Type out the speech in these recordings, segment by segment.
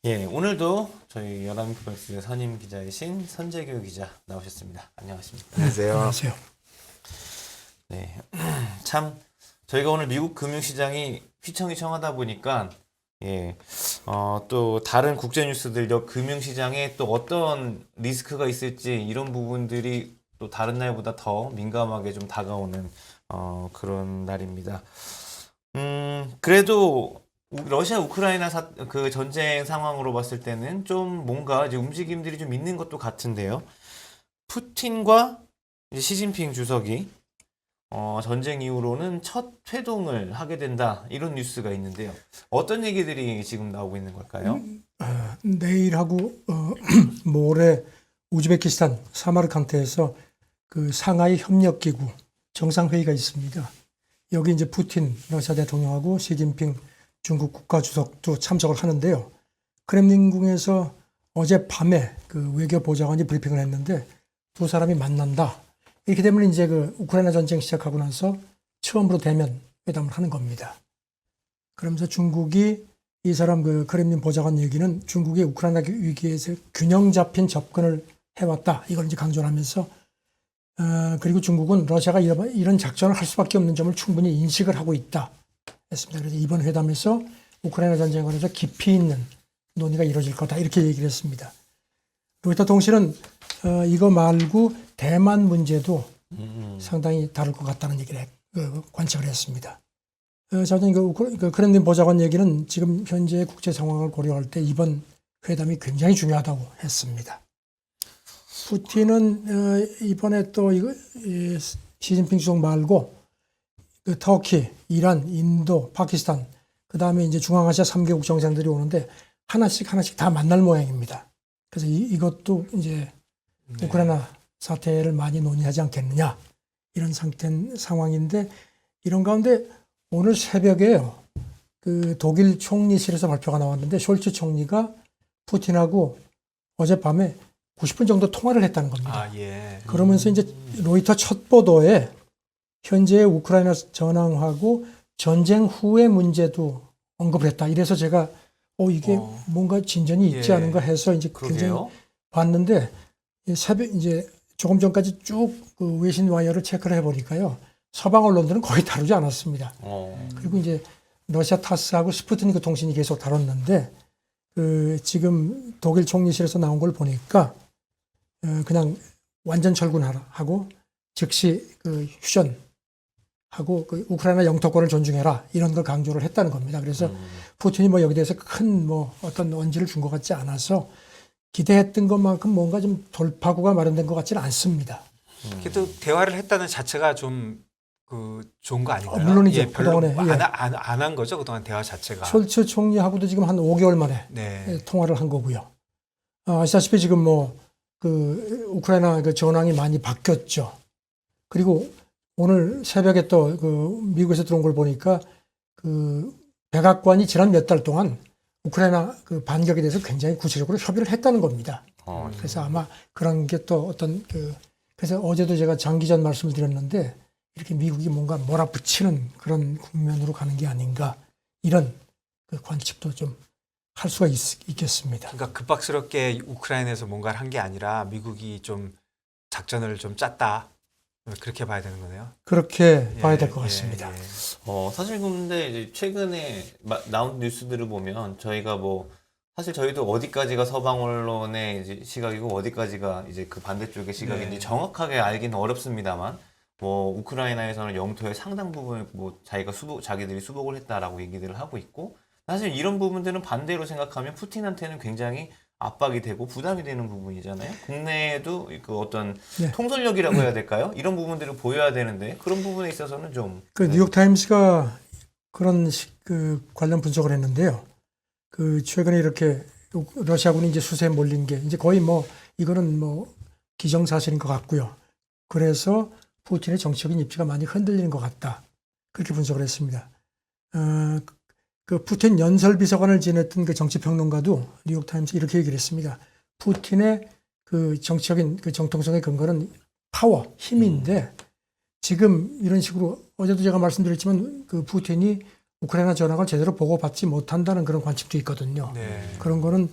예, 오늘도 저희 연합인포백스의 선임 기자이신 선재규 기자 나오셨습니다. 안녕하십니까? 안녕하세요. 안녕하세요. 네, 참 저희가 오늘 미국 금융시장이 휘청휘청하다 보니까 또 다른 국제 뉴스들 금융시장에 또 어떤 리스크가 있을지 이런 부분들이 또 다른 날보다 더 민감하게 좀 다가오는 그런 날입니다. 그래도 러시아 우크라이나 그 전쟁 상황으로 봤을 때는 좀 뭔가 이제 움직임들이 좀 있는 것도 같은데요. 푸틴과 이제 시진핑 주석이 전쟁 이후로는 첫 회동을 하게 된다 이런 뉴스가 있는데요. 어떤 얘기들이 지금 나오고 있는 걸까요? 내일하고 모레 우즈베키스탄 사마르칸트에서 그 상하이 협력기구 정상회의가 있습니다. 여기 이제 푸틴 러시아 대통령하고 시진핑 중국 국가주석도 참석을 하는데요. 크렘린궁에서 어젯밤에 그 외교보좌관이 브리핑을 했는데 두 사람이 만난다. 이렇게 되면 이제 그 우크라이나 전쟁 시작하고 나서 처음으로 대면 회담을 하는 겁니다. 그러면서 중국이 이 사람 그 크렘린 보좌관 얘기는 중국이 우크라이나 위기에서 균형 잡힌 접근을 해왔다. 이걸 이제 강조를 하면서 그리고 중국은 러시아가 이런 작전을 할 수밖에 없는 점을 충분히 인식을 하고 있다. 했습니다. 그래서 이번 회담에서 우크라이나 전쟁에 관해서 깊이 있는 논의가 이루어질 거다. 이렇게 얘기를 했습니다. 로이터 통신은 이거 말고 대만 문제도 상당히 다를 것 같다는 얘기를 관측을 했습니다. 저는 그 크렘린 보좌관 얘기는 지금 현재 국제 상황을 고려할 때 이번 회담이 굉장히 중요하다고 했습니다. 푸틴은 이번에 또 시진핑 주석 말고 그 터키, 이란, 인도, 파키스탄, 그 다음에 이제 중앙아시아 3개국 정상들이 오는데 하나씩 다 만날 모양입니다. 그래서 이것도 이제 우크라이나 사태를 많이 논의하지 않겠느냐 이런 상황인데 이런 가운데 오늘 새벽에요. 그 독일 총리실에서 발표가 나왔는데 숄츠 총리가 푸틴하고 어젯밤에 90분 정도 통화를 했다는 겁니다. 그러면서 이제 로이터 첫 보도에 현재의 우크라이나 전황하고 전쟁 후의 문제도 언급을 했다. 이래서 제가 이게 뭔가 진전이 있지 않은가 해서 이제 굉장히 봤는데 새벽 이제 조금 전까지 쭉 그 외신 와이어를 체크를 해보니까요. 서방 언론들은 거의 다루지 않았습니다. 그리고 이제 러시아 타스하고 스푸트니크 통신이 계속 다뤘는데 그 지금 독일 총리실에서 나온 걸 보니까 그냥 완전 철군하고 즉시 그 휴전하고 그 우크라이나 영토권을 존중해라 이런 걸 강조를 했다는 겁니다. 그래서 푸틴이 뭐 여기 대해서 큰 뭐 어떤 언지를 준 것 같지 않아서 기대했던 것만큼 뭔가 좀 돌파구가 마련된 것 같지는 않습니다. 그래도 대화를 했다는 자체가 좀 좋은 거 아닌가요? 물론이죠. 별로 그동안에 안 한 거죠. 그동안 대화 자체가. 숄츠 총리하고도 지금 한 5개월 만에 통화를 한 거고요. 아시다시피 지금 뭐 그 우크라이나 그 전황이 많이 바뀌었죠. 그리고 오늘 새벽에 또 그 미국에서 들어온 걸 보니까 그 백악관이 지난 몇 달 동안 우크라이나 그 반격에 대해서 굉장히 구체적으로 협의를 했다는 겁니다. 그래서 아마 그런 게 또 어떤 그래서 어제도 제가 장기전 말씀을 드렸는데 이렇게 미국이 뭔가 몰아붙이는 그런 국면으로 가는 게 아닌가 이런 그 관측도 좀 할 수가 있겠습니다. 그러니까 급박스럽게 우크라이나에서 뭔가를 한 게 아니라 미국이 좀 작전을 좀 짰다. 그렇게 봐야 되는 거네요. 그렇게 봐야 될 것 같습니다. 사실 근데 이제 최근에 나온 뉴스들을 보면 저희가 뭐 사실 저희도 어디까지가 서방 언론의 이제 시각이고 어디까지가 이제 그 반대쪽의 시각인지 정확하게 알기는 어렵습니다만 뭐 우크라이나에서는 영토의 상당 부분을 뭐 자기들이 수복을 했다라고 얘기들을 하고 있고 사실 이런 부분들은 반대로 생각하면 푸틴한테는 굉장히 압박이 되고 부담이 되는 부분이잖아요. 국내에도 그 어떤 통솔력이라고 해야 될까요? 이런 부분들을 보여야 되는데 그런 부분에 있어서는 좀 그 뉴욕타임스가 그런 그 관련 분석을 했는데요. 그 최근에 이렇게 러시아군이 이제 수세에 몰린 게 이제 거의 뭐 이거는 뭐 기정사실인 것 같고요. 그래서 푸틴의 정치적인 입지가 많이 흔들리는 것 같다. 그렇게 분석을 했습니다. 그 푸틴 연설비서관을 지냈던 그 정치평론가도 뉴욕타임스 이렇게 얘기를 했습니다. 푸틴의 그 정치적인 그 정통성의 근거는 파워, 힘인데 지금 이런 식으로 어제도 제가 말씀드렸지만 그 푸틴이 우크라이나 전황을 제대로 보고받지 못한다는 그런 관측도 있거든요. 네. 그런 거는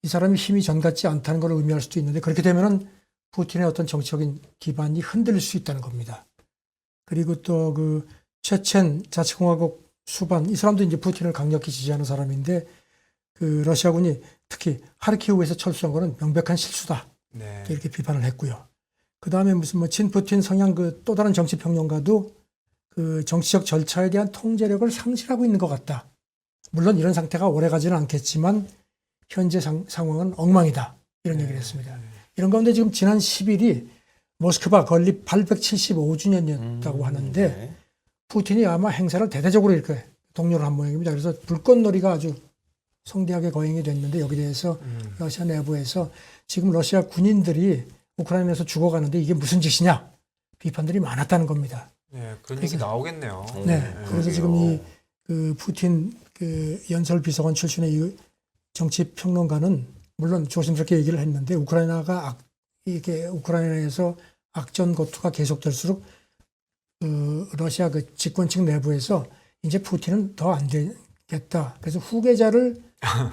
이 사람이 힘이 전 같지 않다는 걸 의미할 수도 있는데 그렇게 되면은 푸틴의 어떤 정치적인 기반이 흔들릴 수 있다는 겁니다. 그리고 또 그 체첸 자치공화국 수반 이 사람도 이제 푸틴을 강력히 지지하는 사람인데 그 러시아군이 특히 하르키우에서 철수한 거는 명백한 실수다 네. 이렇게 비판을 했고요. 그 다음에 무슨 뭐 친푸틴 성향 그 또 다른 정치 평론가도 그 정치적 절차에 대한 통제력을 상실하고 있는 것 같다. 물론 이런 상태가 오래가지는 않겠지만 현재 상황은 엉망이다. 이런 얘기를 했습니다. 이런 가운데 지금 지난 10일이 모스크바 건립 875주년이었다고 하는데 네. 푸틴이 아마 행사를 대대적으로 이렇게 독려를 한 모양입니다. 그래서 불꽃놀이가 아주 성대하게 거행이 됐는데 여기에 대해서 러시아 내부에서 지금 러시아 군인들이 우크라이나에서 죽어가는데 이게 무슨 짓이냐 비판들이 많았다는 겁니다. 네, 그런 얘기 나오겠네요. 네, 그래서 지금 이 그 푸틴 그 연설 비서관 출신의 이 정치 평론가는 물론 조심스럽게 얘기를 했는데 우크라이나가 이게 우크라이나에서 악전 고투가 계속될수록 그 러시아 그 집권층 내부에서 이제 푸틴은 더 안 되겠다. 그래서 후계자를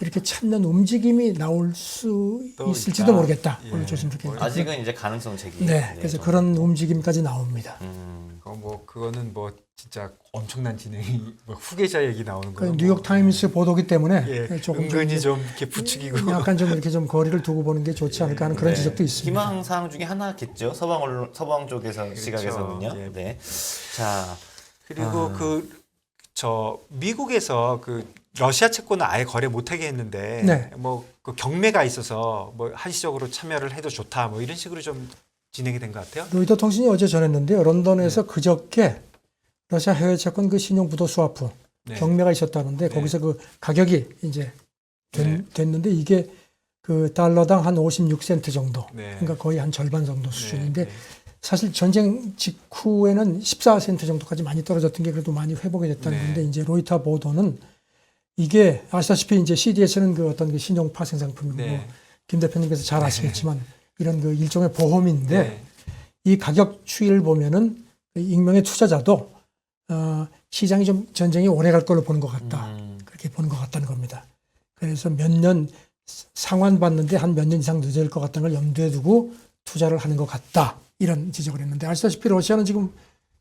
이렇게 찾는 움직임이 나올 수 또 있을지도 있다. 모르겠다. 예. 오늘 조심스럽게. 아직은 이제 가능성 제기. 네, 그래서 그런 움직임까지 나옵니다. 그거는 뭐 진짜 엄청난 진행이 뭐 후계자 얘기 나오는 그 거예요. 뉴욕 타임스 보도기 때문에 예, 조금 은근히 좀 좀 이렇게 부추기고 약간 좀 이렇게 좀 거리를 두고 보는 게 좋지 않을까 하는 그런 네. 지적도 있습니다. 희망 사항 중에 하나겠죠. 서방 쪽에서 시각에서는요. 예. 네. 자, 그리고 저 미국에서 그 러시아 채권은 아예 거래 못하게 했는데 네. 뭐 그 경매가 있어서 뭐 한시적으로 참여를 해도 좋다 뭐 이런 식으로 좀 진행이 된 것 같아요. 로이터 통신이 어제 전했는데요. 런던에서 그저께 러시아 해외 채권 그 신용 부도 스와프 네. 경매가 있었다는데 네. 거기서 그 가격이 이제 네. 됐는데 이게 그 달러당 한 56센트 정도. 네. 그러니까 거의 한 절반 정도 수준인데 네. 사실 전쟁 직후에는 14센트 정도까지 많이 떨어졌던 게 그래도 많이 회복이 됐다는 네. 건데 이제 로이터 보도는 이게 아시다시피 이제 CDS는 그 어떤 그 신용 파생 상품이고 네. 김 대표님께서 잘 아시겠지만 이런 그 일종의 보험인데 네. 이 가격 추이를 보면은 익명의 투자자도 시장이 좀 전쟁이 오래 갈 걸로 보는 것 같다. 그렇게 보는 것 같다는 겁니다. 그래서 몇 년 상환받는데 한 몇 년 이상 늦을 것 같다는 걸 염두에 두고 투자를 하는 것 같다. 이런 지적을 했는데 아시다시피 러시아는 지금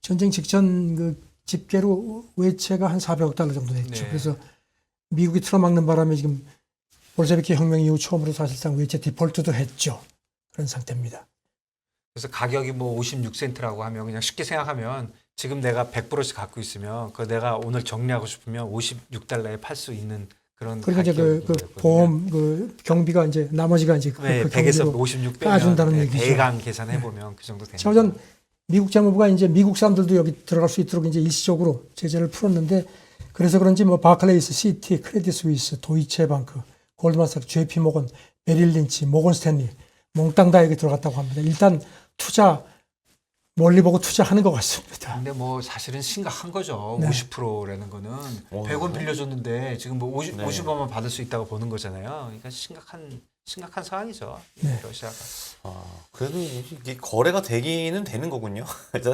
전쟁 직전 그 집계로 외채가 한 400억 달러 정도 됐죠. 네. 그래서 미국이 틀어막는 바람에 지금 볼셰비키 혁명 이후 처음으로 사실상 외채 디폴트도 했죠. 그런 상태입니다. 그래서 가격이 뭐 56센트라고 하면 그냥 쉽게 생각하면 지금 내가 100%씩 갖고 있으면 그 내가 오늘 정리하고 싶으면 56달러에 팔 수 있는 그런 그리고 이제 그 가격이거든요. 보험 그 경비가 이제 나머지가 이제 네, 그 100에서 경비로 56 까준다는 빼면 얘기죠. 대강 계산해 보면 그 정도 되는 차전 거예요. 미국 재무부가 이제 미국 사람들도 여기 들어갈 수 있도록 이제 일시적으로 제재를 풀었는데 그래서 그런지 뭐 바클레이스, 시티, 크레딧 스위스, 도이체방크, 골드만삭스, JP 모건, 메릴 린치, 모건 스탠리 몽땅 다 여기 들어갔다고 합니다. 일단 투자 멀리 보고 투자하는 것 같습니다. 근데 뭐 사실은 심각한 거죠. 네. 50%라는 거는 100원 빌려줬는데 지금 뭐 50, 네. 50원만 받을 수 있다고 보는 거잖아요. 그러니까 심각한 상황이죠. 네. 러시아가. 그래도 이게 거래가 되기는 되는 거군요.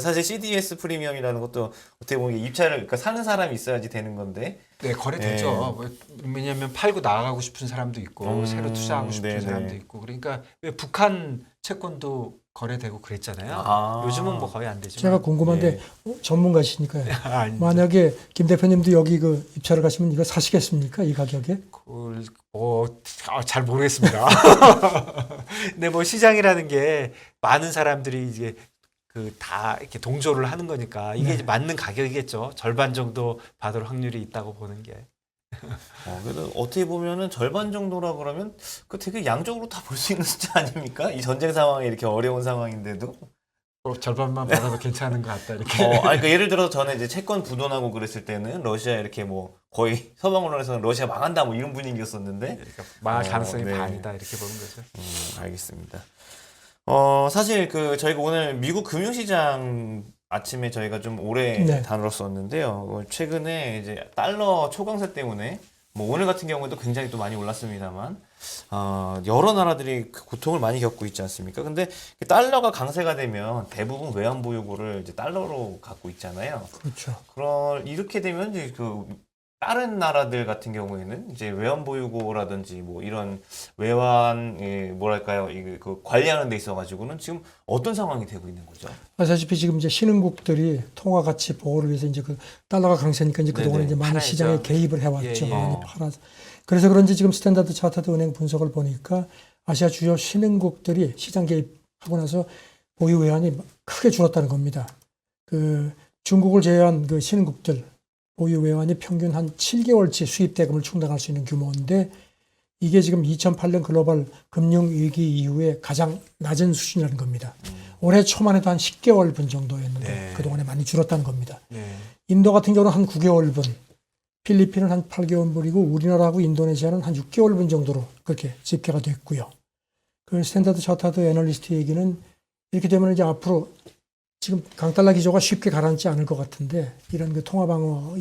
사실 CDS 프리미엄이라는 것도 어떻게 보면 입찰을 그러니까 사는 사람이 있어야지 되는 건데. 네, 거래되죠. 왜냐하면 팔고 나가고 싶은 사람도 있고 새로 투자하고 싶은 네네. 사람도 있고 그러니까 왜 북한 채권도 거래되고 그랬잖아요. 요즘은 뭐 거의 안 되지만. 제가 궁금한데 예. 전문가시니까요. 아니, 만약에 김 대표님도 여기 그 입찰을 가시면 이거 사시겠습니까? 이 가격에? 잘 모르겠습니다. 근데 뭐 시장이라는 게 많은 사람들이 이제 그 다 이렇게 동조를 하는 거니까 이게 네. 이제 맞는 가격이겠죠. 절반 정도 받을 확률이 있다고 보는 게. 그래도 어떻게 보면은 절반 정도라 그러면 그 되게 양적으로 다 볼 수 있는 숫자 아닙니까? 이 전쟁 상황이 이렇게 어려운 상황인데도. 절반만 받아도 괜찮은 것 같다 이렇게. 아니, 그러니까 예를 들어서 저는 이제 채권 부도나고 그랬을 때는 러시아 이렇게 뭐 거의 서방 언론에서는 러시아 망한다 뭐 이런 분위기였었는데. 그러니까 망할 가능성이 네. 반이다 이렇게 보는 거죠. 알겠습니다. 사실 그 저희가 오늘 미국 금융시장 아침에 저희가 좀 오래 네. 다뤘었는데요. 최근에 이제 달러 초강세 때문에 뭐 오늘 같은 경우에도 굉장히 또 많이 올랐습니다만 여러 나라들이 그 고통을 많이 겪고 있지 않습니까? 근데 달러가 강세가 되면 대부분 외환 보유고를 이제 달러로 갖고 있잖아요. 그렇죠. 이렇게 되면 이제 그 다른 나라들 같은 경우에는 이제 외환 보유고라든지 뭐 이런 외환 뭐랄까요, 그 관리하는 데 있어가지고는 지금 어떤 상황이 되고 있는 거죠? 아시다시피 지금 이제 신흥국들이 통화 가치 보호를 위해서 이제 그 달러가 강세니까 이제 그동안 네네. 이제 많이 팔아야죠. 시장에 개입을 해왔죠. 예, 예. 많이 팔아서. 그래서 그런지 지금 스탠다드 차터드 은행 분석을 보니까 아시아 주요 신흥국들이 시장 개입하고 나서 보유 외환이 크게 줄었다는 겁니다. 그 중국을 제외한 그 신흥국들 보유 외환이 평균 한 7개월치 수입 대금을 충당할 수 있는 규모인데 이게 지금 2008년 글로벌 금융위기 이후에 가장 낮은 수준이라는 겁니다. 올해 초만 해도 한 10개월 분 정도였는데 네. 그동안에 많이 줄었다는 겁니다. 네. 인도 같은 경우는 한 9개월 분, 필리핀은 한 8개월 분이고 우리나라하고 인도네시아는 한 6개월 분 정도로 그렇게 집계가 됐고요. 그 스탠다드 차터드 애널리스트 얘기는 이렇게 되면 이제 앞으로 지금 강달러 기조가 쉽게 가라앉지 않을 것 같은데 이런 그 통화 방어,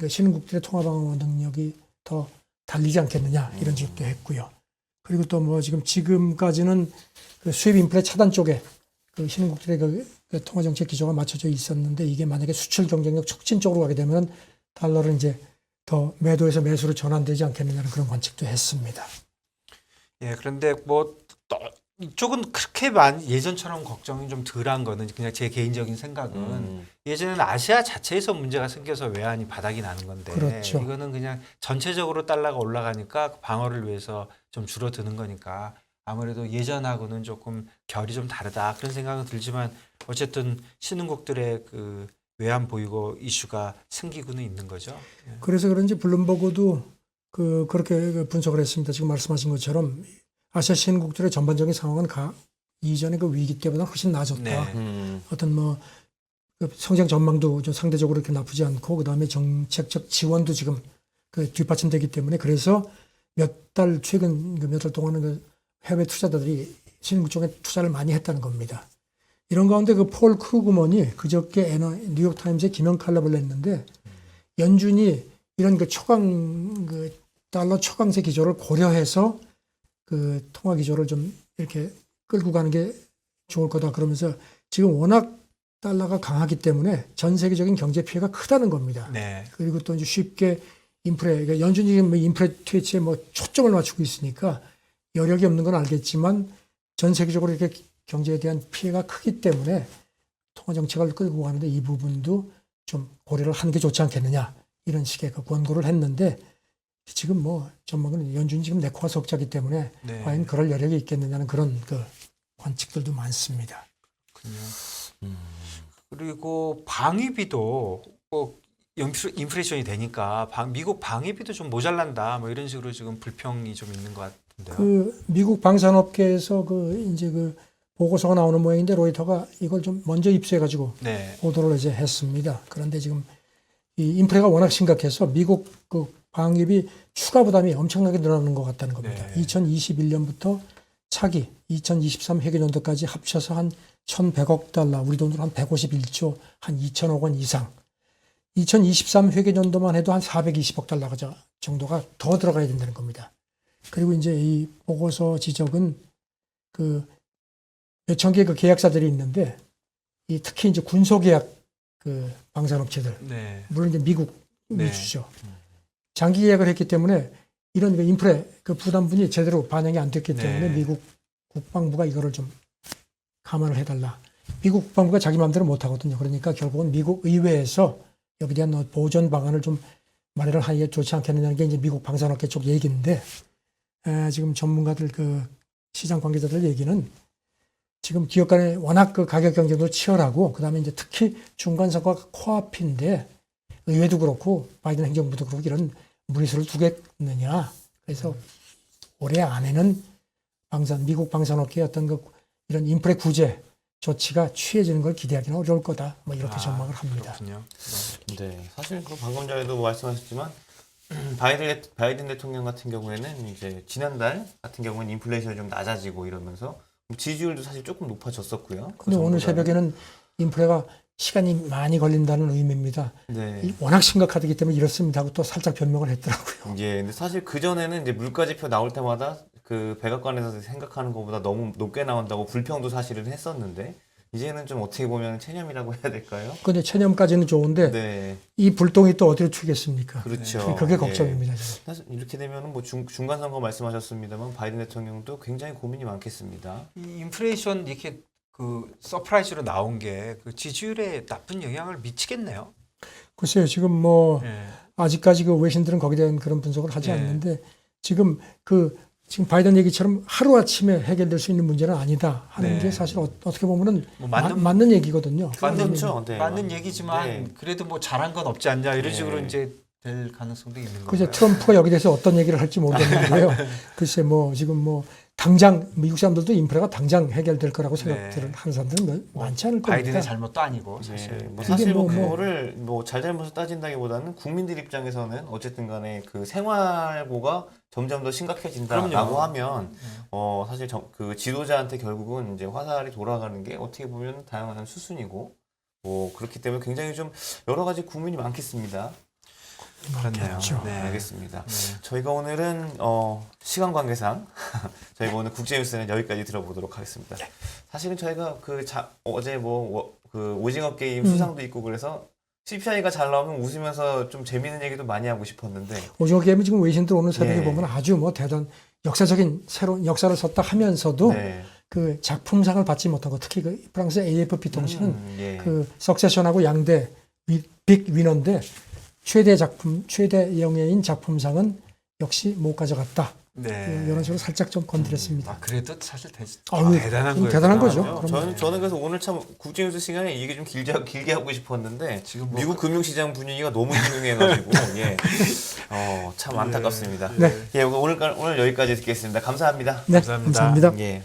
신흥국들의 통화 방어 능력이 더 달리지 않겠느냐 이런 지적도 했고요. 그리고 또 뭐 지금까지는 그 수입 인플레 차단 쪽에 그 신흥국들의 그 통화 정책 기조가 맞춰져 있었는데 이게 만약에 수출 경쟁력 촉진 쪽으로 가게 되면 달러를 이제 더 매도에서 매수로 전환되지 않겠느냐는 그런 관측도 했습니다. 예, 그런데 뭐 이쪽은 그렇게 예전처럼 걱정이 좀 덜한 거는 그냥 제 개인적인 생각은 예전에는 아시아 자체에서 문제가 생겨서 외환이 바닥이 나는 건데 그렇죠. 이거는 그냥 전체적으로 달러가 올라가니까 방어를 위해서 좀 줄어드는 거니까 아무래도 예전하고는 조금 결이 좀 다르다 그런 생각은 들지만 어쨌든 신흥국들의 그 외환 보유고 이슈가 생기고는 있는 거죠. 예. 그래서 그런지 블룸버그도 그렇게 분석을 했습니다. 지금 말씀하신 것처럼 아시아 신흥국들의 전반적인 상황은 이전의 그 위기 때보다 훨씬 나아졌다. 네. 어떤 그 성장 전망도 좀 상대적으로 이렇게 나쁘지 않고 그다음에 정책적 지원도 지금 그 뒷받침되기 때문에 그래서 최근 몇 달 동안은 그 해외 투자자들이 신흥국 쪽에 투자를 많이 했다는 겁니다. 이런 가운데 그 폴 크루그먼이 그저께 뉴욕타임즈에 기명 칼럼을 냈는데 연준이 이런 그 달러 초강세 기조를 고려해서 그 통화 기조를 좀 이렇게 끌고 가는 게 좋을 거다 그러면서 지금 워낙 달러가 강하기 때문에 전 세계적인 경제 피해가 크다는 겁니다. 네. 그리고 또 이제 쉽게 그러니까 연준이 지금 인플레 퇴치에 초점을 맞추고 있으니까 여력이 없는 건 알겠지만 전 세계적으로 이렇게 경제에 대한 피해가 크기 때문에 통화 정책을 끌고 가는데 이 부분도 좀 고려를 하는 게 좋지 않겠느냐 이런 식의 그 권고를 했는데 지금 전망은 연준이 지금 내코가 석자기 때문에 네. 과연 그럴 여력이 있겠느냐는 그런 그 관측들도 많습니다. 그렇군요. 그리고 방위비도 꼭 인플레이션이 되니까 미국 방위비도 좀 모자란다 뭐 이런 식으로 지금 불평이 좀 있는 것 같은데요. 그 미국 방산업계에서 이제 보고서가 나오는 모양인데 로이터가 이걸 좀 먼저 입수해가지고 네. 보도를 이제 했습니다. 그런데 지금 이 인플레가 워낙 심각해서 미국 그 방위비 추가 부담이 엄청나게 늘어나는 것 같다는 겁니다. 네. 2021년부터 차기 2023 회계연도까지 합쳐서 한 1,100억 달러, 우리 돈으로 한 151조, 한 2천억 원 이상. 2023 회계연도만 해도 한 420억 달러 정도가 더 들어가야 된다는 겁니다. 그리고 이제 이 보고서 지적은 그 몇천 개의 그 계약사들이 있는데 특히 이제 군소계약 그 방산업체들, 네. 물론 이제 미국 네. 위주죠. 장기 계약을 했기 때문에 이런 그 인플레 그 부담분이 제대로 반영이 안 됐기 때문에 네. 미국 국방부가 이거를 좀 감안을 해달라. 미국 국방부가 자기 마음대로 못 하거든요. 그러니까 결국은 미국 의회에서 여기에 대한 보전 방안을 좀 마련을 하는 게 좋지 않겠느냐는 게 이제 미국 방산업계 쪽 얘기인데 지금 전문가들 그 시장 관계자들 얘기는 지금 기업 간에 워낙 그 가격 경쟁도 치열하고 그다음에 이제 특히 중간 선거가 코앞인데 의회도 그렇고 바이든 행정부도 그렇고 이런 무리수를 두겠느냐. 그래서 올해 안에는 미국 방산업계의 어떤 이런 인플레 구제 조치가 취해지는 걸 기대하기는 어려울 거다. 뭐 이렇게 전망을 합니다. 그렇군요. 네, 사실 그 방금 전에도 말씀하셨지만 바이든 대통령 같은 경우에는 이제 지난달 같은 경우는 인플레이션이 좀 낮아지고 이러면서 지지율도 사실 조금 높아졌었고요. 근데 오늘 새벽에는 인플레가 시간이 많이 걸린다는 의미입니다. 네. 워낙 심각하기 때문에 이렇습니다 하고 또 살짝 변명을 했더라고요. 예, 근데 사실 그 전에는 이제 물가 지표 나올 때마다 그 백악관에서 생각하는 것보다 너무 높게 나온다고 불평도 사실은 했었는데 이제는 좀 어떻게 보면 체념이라고 해야 될까요? 근데 체념까지는 좋은데 네, 이 불똥이 또 어디로 튀겠습니까? 그렇죠. 그게 예. 걱정입니다. 지금. 사실 이렇게 되면은 뭐 중간 선거 말씀하셨습니다만 바이든 대통령도 굉장히 고민이 많겠습니다. 이 인플레이션 이렇게 그 서프라이즈로 나온 게 그 지지율에 나쁜 영향을 미치겠네요. 글쎄요, 지금 뭐 예. 아직까지 그 외신들은 거기에 대한 그런 분석을 하지 네. 않는데 지금 지금 바이든 얘기처럼 하루 아침에 해결될 수 있는 문제는 아니다 하는 네. 게 사실 어떻게 보면은 뭐 맞는 얘기거든요. 그렇죠. 네, 맞는 얘기지만 네. 그래도 뭐 잘한 건 없지 않냐 이런 네. 식으로 이제 될 가능성도 있는 그제 거예요. 트럼프가 여기 대해서 어떤 얘기를 할지 모르겠는데요. 글쎄 뭐 지금 뭐 당장 미국 사람들도 인플레가 당장 해결될 거라고 생각들을 하는 사람들은 많지 않을 겁니다. 바이든의 잘못도 아니고 사실. 네, 뭐 그게 사실 뭐 뭐 그거를 뭐 잘잘못을 따진다기보다는 국민들 입장에서는 어쨌든 간에 그 생활고가 점점 더 심각해진다라고 그럼요. 하면 사실 그 지도자한테 결국은 이제 화살이 돌아가는 게 어떻게 보면 다양한 수순이고 뭐 그렇기 때문에 굉장히 좀 여러 가지 고민이 많겠습니다. 그렇네요. 그렇죠. 네. 알겠습니다. 네. 저희가 오늘은 시간 관계상 저희가 오늘 국제뉴스는 여기까지 들어보도록 하겠습니다. 사실은 저희가 어제 그 오징어 게임 수상도 있고 그래서 CPI가 잘 나오면 웃으면서 좀 재밌는 얘기도 많이 하고 싶었는데 오징어 게임은 지금 외신들 오늘 새벽에 예. 보면 아주 뭐 대단 역사적인 새로운 역사를 썼다 하면서도 네. 그 작품상을 받지 못한 거 특히 그 프랑스 AFP 통신은 예. 그 석세션하고 양대 빅 위너인데 최대 영예인 작품상은 역시 못 가져갔다. 네. 이런 식으로 살짝 좀 건드렸습니다. 그래도 사실 아유, 대단한 이건 거예요. 대단한 거죠. 그럼요. 저는 그래서 오늘 참 국제뉴스 시간에 이게 좀 길게 하고 싶었는데 지금 뭐 미국 금융시장 분위기가 너무 흉흉해가지고 예. 참 안타깝습니다. 네. 예, 오늘 여기까지 듣겠습니다. 감사합니다. 네, 감사합니다. 감사합니다. 예.